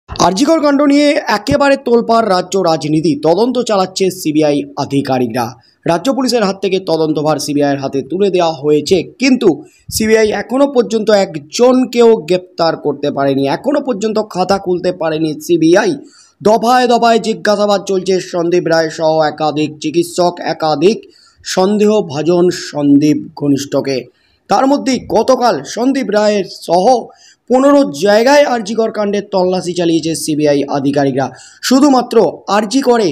আরজিকর কাণ্ড নিয়ে একেবারে তোলপাড় রাজ্য রাজনীতি। তদন্ত চালাচ্ছে সিবিআই আধিকারিকরা। রাজ্য পুলিশের হাত থেকে তদন্তভার সিবিআইয়ের হাতে তুলে দেওয়া হয়েছে, কিন্তু সিবিআই এখনও পর্যন্ত একজনকেও গ্রেপ্তার করতে পারেনি। এখনও পর্যন্ত খাতা খুলতে পারেনি সিবিআই। দফায় দফায় জিজ্ঞাসাবাদ চলছে সন্দীপ রায় সহ একাধিক চিকিৎসক, একাধিক সন্দেহভাজন সন্দীপ ঘনিষ্ঠকে। তার মধ্যেই গতকাল সন্দীপ রায়ের সহ 15 জায়গায় আরজিকর কাণ্ডের তল্লাশি চালিয়েছে সিবিআই আধিকারিকরা। শুধুমাত্র আরজিকরে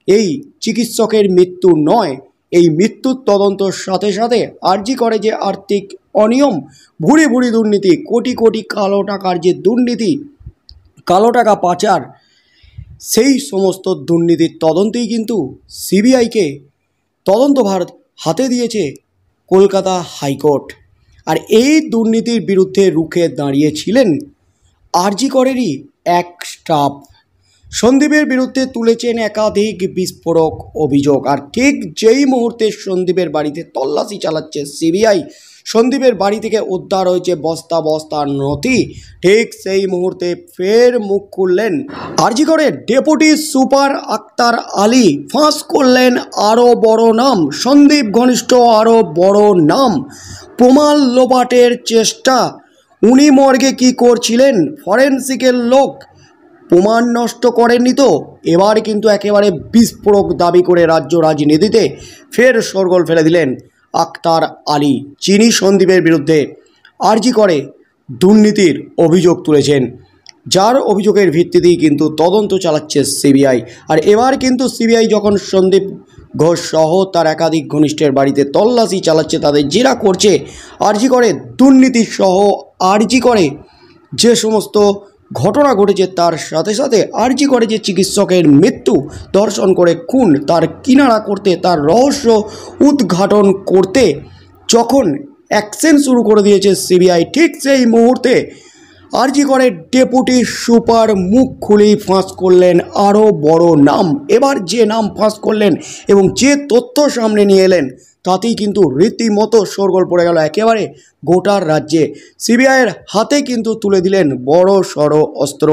এই চিকিৎসকের মৃত্যু নয়, এই মৃত্যুর তদন্তর সাথে সাথে আরজিকরে যে আর্থিক অনিয়ম, ভুরি ভুরি দুর্নীতি, কোটি কোটি কালো টাকার যে দুর্নীতি, কালো টাকা পাচার, সেই সমস্ত দুর্নীতির তদন্তেই কিন্তু সিবিআইকে তদন্তভার হাতে দিয়েছে কলকাতা হাইকোর্ট। আর এই দুর্নীতির বিরুদ্ধে রুখে দাঁড়িয়েছিলেন আরজিকরেরই এক স্টাফ। সন্দীপের বিরুদ্ধে তুলেছেন একাধিক বিস্ফোরক অভিযোগ। আর ঠিক যেই মুহূর্তে সন্দীপের বাড়িতে তল্লাশি চালাচ্ছে সিবিআই, সন্দীপের বাড়ি থেকে উদ্ধার হয়েছে বস্তা বস্তা নথি, ঠিক সেই মুহূর্তে ফের মুখ খুললেন আরজিকরের ডেপুটি সুপার আক্তার আলী। ফাঁস করলেন আরও বড় নাম, সন্দীপ ঘনিষ্ঠ আরও বড় নাম। প্রমাণ লোপাটের চেষ্টা। উনি মর্গে কি করছিলেন? ফরেন্সিকের লোক প্রমাণ নষ্ট করেননি তো? এবার কিন্তু একেবারে বিস্ফোরক দাবি করে রাজ্য রাজনীতিতে ফের শোরগোল ফেলে দিলেন আক্তার আলী, যিনি সন্দীপের বিরুদ্ধে আরজিকরে দুর্নীতির অভিযোগ তুলেছেন, যার অভিযোগের ভিত্তিতেই কিন্তু তদন্ত চালাচ্ছে সিবিআই। আর এবার কিন্তু সিবিআই যখন সন্দীপ ঘোষ সহ তার একাধিক ঘনিষ্ঠের বাড়িতে তল্লাশি চালাচ্ছে, তাদের জেরা করছে, আরজিকরে দুর্নীতি সহ আরজিকরে যে সমস্ত ঘটনা ঘটেছে, তার সাথে সাথে আরজিকরে যে চিকিৎসকের মৃত্যু, ধর্ষণ করে খুন, তার কিনারা করতে, তার রহস্য উদ্ঘাটন করতে যখন অ্যাকশন শুরু করে দিয়েছে সিবিআই, ঠিক সেই মুহূর্তে আরজিকরের ডেপুটি সুপার মুখ খুলেই ফাঁস করলেন আরও বড় নাম। এবার যে নাম ফাঁস করলেন এবং যে তথ্য সামনে নিয়ে এলেন, তাতেই কিন্তু রীতিমতো শোরগোল পড়ে গেল একেবারে গোটার রাজ্যে। সিবিআইয়ের হাতে কিন্তু তুলে দিলেন বড় সড় অস্ত্র।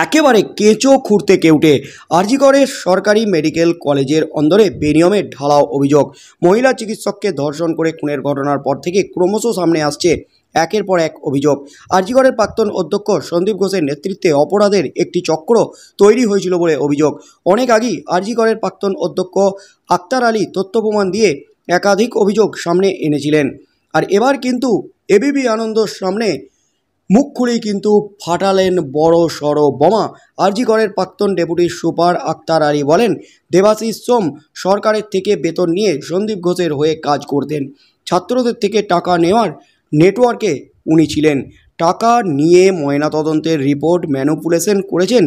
একেবারে কেঁচো খুঁড়তে কেউটে আরজিকরের সরকারি মেডিকেল কলেজের অন্দরে বেনিয়মের ঢালাও অভিযোগ। মহিলা চিকিৎসককে ধর্ষণ করে খুনের ঘটনার পর থেকে ক্রমশ সামনে আসছে একের পর এক অভিযোগ। আরজিকরের প্রাক্তন অধ্যক্ষ সন্দীপ ঘোষের নেতৃত্বে অপরাধের একটি চক্র তৈরি হয়েছিল বলে অভিযোগ। অনেক আগেই আরজিকরের প্রাক্তন অধ্যক্ষ আক্তার আলী তথ্য প্রমাণ দিয়ে একাধিক অভিযোগ সামনে এনেছিলেন। আর এবার কিন্তু এবিপি আনন্দর সামনে মুখ খুলেই কিন্তু ফাটালেন বড় সড় বোমা। আরজিকরের প্রাক্তন ডেপুটি সুপার আক্তার আলী বলেন, দেবাশিস সোম সরকারের থেকে বেতন নিয়ে সন্দীপ ঘোষের হয়ে কাজ করতেন। ছাত্রদের থেকে টাকা নেওয়ার নেটওয়ার্কে উনি ছিলেন। টাকা নিয়ে ময়নাতদন্তের রিপোর্ট ম্যানিপুলেশন করেছেন।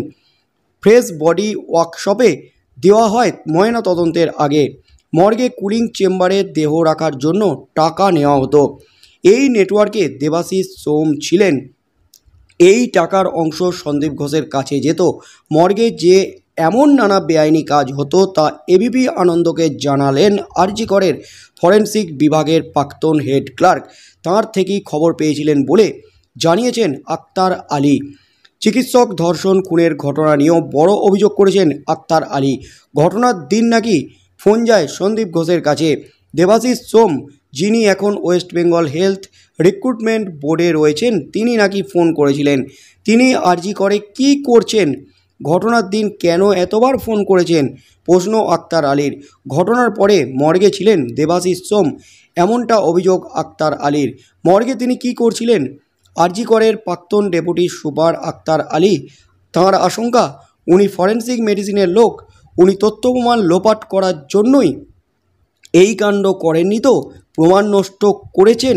ফ্রেশ বডি ওয়ার্কশপে দেওয়া হয় ময়নাতদন্তের আগে। মর্গে কুলিং চেম্বারে দেহ রাখার জন্য টাকা নেওয়া হতো। এই নেটওয়ার্কে দেবাশিস সোম ছিলেন। এই টাকার অংশ সন্দীপ ঘোষের কাছে যেত। মর্গে যে এমন নানা বেআইনি কাজ হতো তা এবিপি আনন্দকে জানালেন আরজিকরের ফরেন্সিক বিভাগের প্রাক্তন হেড ক্লার্ক। তাঁর থেকেই খবর পেয়েছিলেন বলে জানিয়েছেন আক্তার আলী। চিকিৎসক ধর্ষণ খুনের ঘটনা নিয়েও বড় অভিযোগ করেছেন আক্তার আলী। ঘটনার দিন নাকি ফোন যায় সন্দীপ ঘোষের কাছে। দেবাশিস সোম, যিনি এখন ওয়েস্ট বেঙ্গল হেলথ রিক্রুটমেন্ট বোর্ডে রয়েছেন, তিনি নাকি ফোন করেছিলেন। তিনি আরজিকরে কী করছেন, ঘটনার দিন কেন এতবার ফোন করেছেন, প্রশ্ন আক্তার আলীর। ঘটনার পরে মর্গে ছিলেন দেবাশিস সোম, এমনটা অভিযোগ আক্তার আলীর। মর্গে তিনি কী করছিলেন? আরজিকরের প্রাক্তন ডেপুটি সুপার আক্তার আলী, তাঁর আশঙ্কা উনি ফরেন্সিক মেডিসিনের লোক, উনি তথ্য প্রমাণ লোপাট করার জন্যই এই কাণ্ড করেননি তো? প্রমাণ নষ্ট করেছেন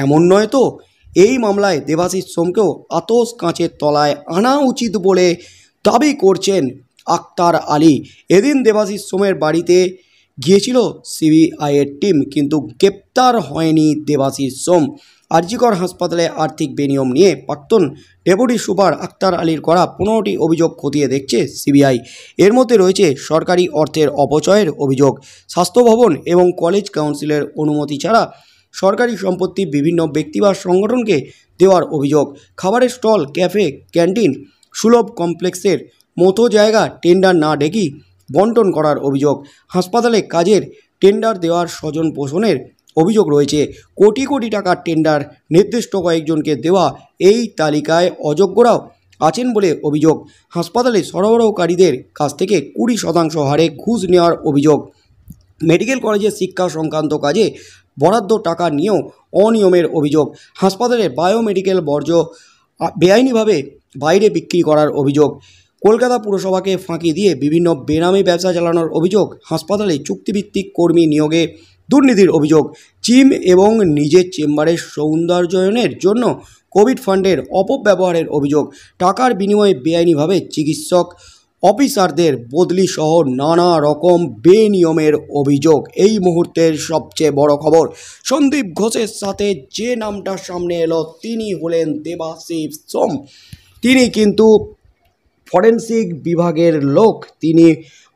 এমন নয় তো? এই মামলায় দেবাশিস সোমকেও আতস কাঁচের তলায় আনা উচিত বলে দাবি করছেন আক্তার আলী। এদিন দেবাশিস সোমের বাড়িতে গিয়েছিল সিবিআইয়ের টিম, কিন্তু গ্রেপ্তার হয়নি দেবাশিস সোম। আরজিকর হাসপাতালে আর্থিক বেনিয়ম নিয়ে প্রাক্তন ডেপুটি সুপার আক্তার আলীর করা 15টি অভিযোগ খতিয়ে দেখছে সিবিআই। এর মধ্যে রয়েছে সরকারি অর্থের অপচয়ের অভিযোগ, স্বাস্থ্য ভবন এবং কলেজ কাউন্সিলের অনুমতি ছাড়া সরকারি সম্পত্তি বিভিন্ন ব্যক্তি বা সংগঠনকে দেওয়ার অভিযোগ, খাবারের স্টল, ক্যাফে, ক্যান্টিন, সুলভ কমপ্লেক্সের মতো জায়গা টেন্ডার না ডেকেই বন্টন করার অভিযোগ, হাসপাতালে কাজের টেন্ডার দেওয়ার স্বজন পোষণের অভিযোগ রয়েছে। কোটি কোটি টাকার টেন্ডার নির্দিষ্ট কয়েকজনকে দেওয়া, এই তালিকায় অযোগ্যরাও আছেন বলে অভিযোগ। হাসপাতালে সরবরাহকারীদের কাছ থেকে 20% হারে ঘুষ নেওয়ার অভিযোগ। মেডিকেল কলেজে শিক্ষা সংক্রান্ত কাজে বরাদ্দ টাকা নিয়েও অনিয়মের অভিযোগ। হাসপাতালে বায়োমেডিকেল বর্জ্য বেআইনিভাবে বাইরে বিক্রি করার অভিযোগ। কলকাতা পুরসভাকে ফাঁকি দিয়ে বিভিন্ন বেনামি ব্যবসা চালানোর অভিযোগ। হাসপাতালে চুক্তিভিত্তিক কর্মী নিয়োগে দুর্নীতির অভিযোগ। জিম এবং নিজের চেম্বারের সৌন্দর্যায়নের জন্য কোভিড ফান্ডের অপব্যবহারের অভিযোগ। টাকার বিনিময়ে বেআইনিভাবে চিকিৎসক অফিসারদের বদলি সহ নানা রকম বেনিয়মের অভিযোগ। এই মুহূর্তের সবচেয়ে বড় খবর, সন্দীপ ঘোষের সাথে যে নামটা সামনে এলো তিনি হলেন দেবাশিস সোম। তিনি কিন্তু ফরেন্সিক বিভাগের লোক। তিনি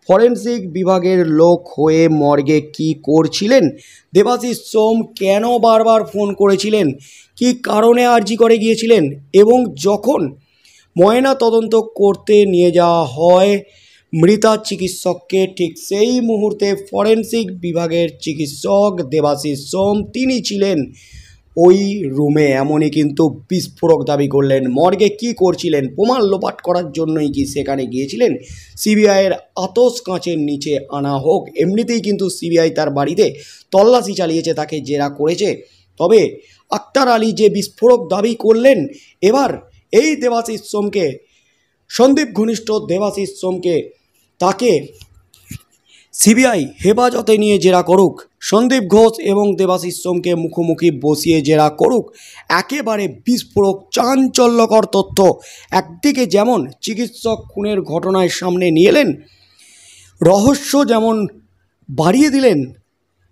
ফরেন্সিক বিভাগের লোক হয়ে মর্গে কি করছিলেন? দেবাশিস সোম কেন বারবার ফোন করেছিলেন? কি কারণে আর্জি করে গিয়েছিলেন? এবং যখন ময়না তদন্ত করতে নিয়ে যাওয়া হয় মৃতা চিকিৎসককে, ঠিক সেই মুহূর্তে ফরেন্সিক বিভাগের চিকিৎসক দেবাশিস সোম তিনি ছিলেন ওই রুমে। এমনই কিন্তু বিস্ফোরক দাবি করলেন। মর্গে কি করছিলেন? প্রমাণ লোপাট করার জন্যই কি সেখানে গিয়েছিলেন? সিবিআইয়ের আতস কাঁচের নিচে আনা হোক। এমনিতেই কিন্তু সিবিআই তার বাড়িতে তল্লাশি চালিয়েছে, তাকে জেরা করেছে। তবে আক্তার আলী যে বিস্ফোরক দাবি করলেন, এবার এই দেবাশিস সোমকে, সন্দীপ ঘনিষ্ঠ দেবাশিস সোমকে, তাকে সিবিআই হেফাজতে নিয়ে জেরা করুক। সন্দীপ ঘোষ এবং দেবাশিস সোমকে মুখোমুখি বসিয়ে জেরা করুক। একেবারে বিস্ফোরক চাঞ্চল্যকর তথ্য। একদিকে যেমন চিকিৎসক খুনের ঘটনায় সামনে নিয়ে এলেন, রহস্য যেমন বাড়িয়ে দিলেন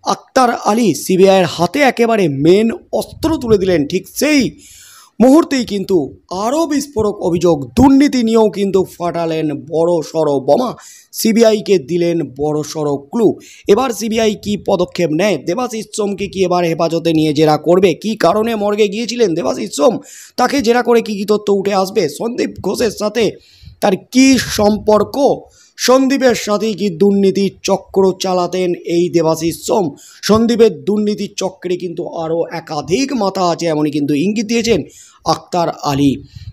আক্তার আলী, সিবিআইয়ের হাতে একেবারে মেন অস্ত্র তুলে দিলেন, ঠিক সেই মুহূর্তেই কিন্তু আরও বিস্ফোরক অভিযোগ। দুর্নীতি নিয়েও কিন্তু ফাটালেন বড় সড়ো বোমা, সিবিআইকে দিলেন বড় সড়ো ক্লু। এবার সিবিআই কি পদক্ষেপ নেয়? দেবাশিস সোমকে কি এবার হেফাজতে নিয়ে জেরা করবে? কি কারণে মর্গে গিয়েছিলেন দেবাশিস সোম, তাকে জেরা করে কি তথ্য উঠে আসবে? সন্দীপ ঘোষের সাথে তার কি সম্পর্ক? সন্দীপের সাথে কি দুর্নীতির চক্র চালাতেন এই দেবাশিস সোম? সন্দীপের দুর্নীতির চক্রে কিন্তু আরও একাধিক মাথা আছে, এমনই কিন্তু ইঙ্গিত দিয়েছেন আক্তার আলী।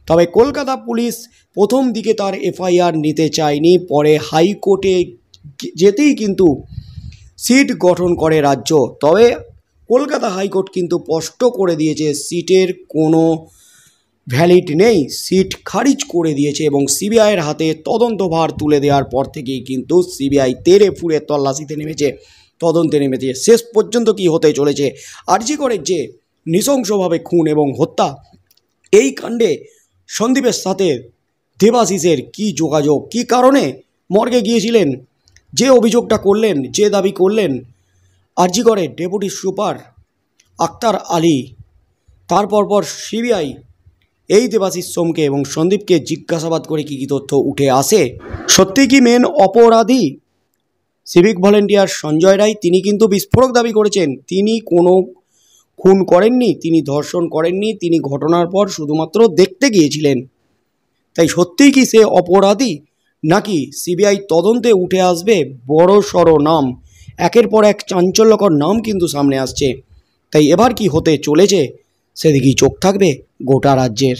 তবে কলকাতা পুলিশ প্রথম দিকে তার এফআইআর নিতে চায়নি, পরে হাইকোর্টে যেতেই কিন্তু সিট গঠন করে রাজ্য। তবে কলকাতা হাইকোর্ট কিন্তু স্পষ্ট করে দিয়েছে সিটের কোনো ভ্যালিড নেই, সিট খারিজ করে দিয়েছে এবং সিবিআইয়ের হাতে তদন্তভার তুলে দেওয়ার পর থেকেই কিন্তু সিবিআই তেড়ে ফুড়ে তল্লাশিতে নেমেছে, তদন্তে নেমেছে। শেষ পর্যন্ত কি হতে চলেছে? আরজি করে যে নৃশংসভাবে খুন এবং হত্যা, এই কাণ্ডে সন্দীপের সাথে দেবাশিসের কি যোগাযোগ? কি কারণে মর্গে গিয়েছিলেন? যে অভিযোগটা করলেন, যে দাবি করলেন আরজি করে ডেপুটি সুপার আক্তার আলী, তারপর সিবিআই এই দেবাশিস সোমকে এবং সন্দীপকে জিজ্ঞাসাবাদ করে কী কী তথ্য উঠে আসে? সত্যি কি মেন অপরাধী সিভিক ভলেন্টিয়ার সঞ্জয় রায়? তিনি কিন্তু বিস্ফোরক দাবি করেছেন তিনি কোনো খুন করেননি, তিনি ধর্ষণ করেননি, তিনি ঘটনার পর শুধুমাত্র দেখতে গিয়েছিলেন। তাই সত্যিই কি সে অপরাধী, নাকি সিবিআই তদন্তে উঠে আসবে বড় সড়ো নাম? একের পর এক চাঞ্চল্যকর নাম কিন্তু সামনে আসছে। তাই এবার কি হতে চলেছে সেদিকেই চোখ থাকবে গোটা রাজ্যের।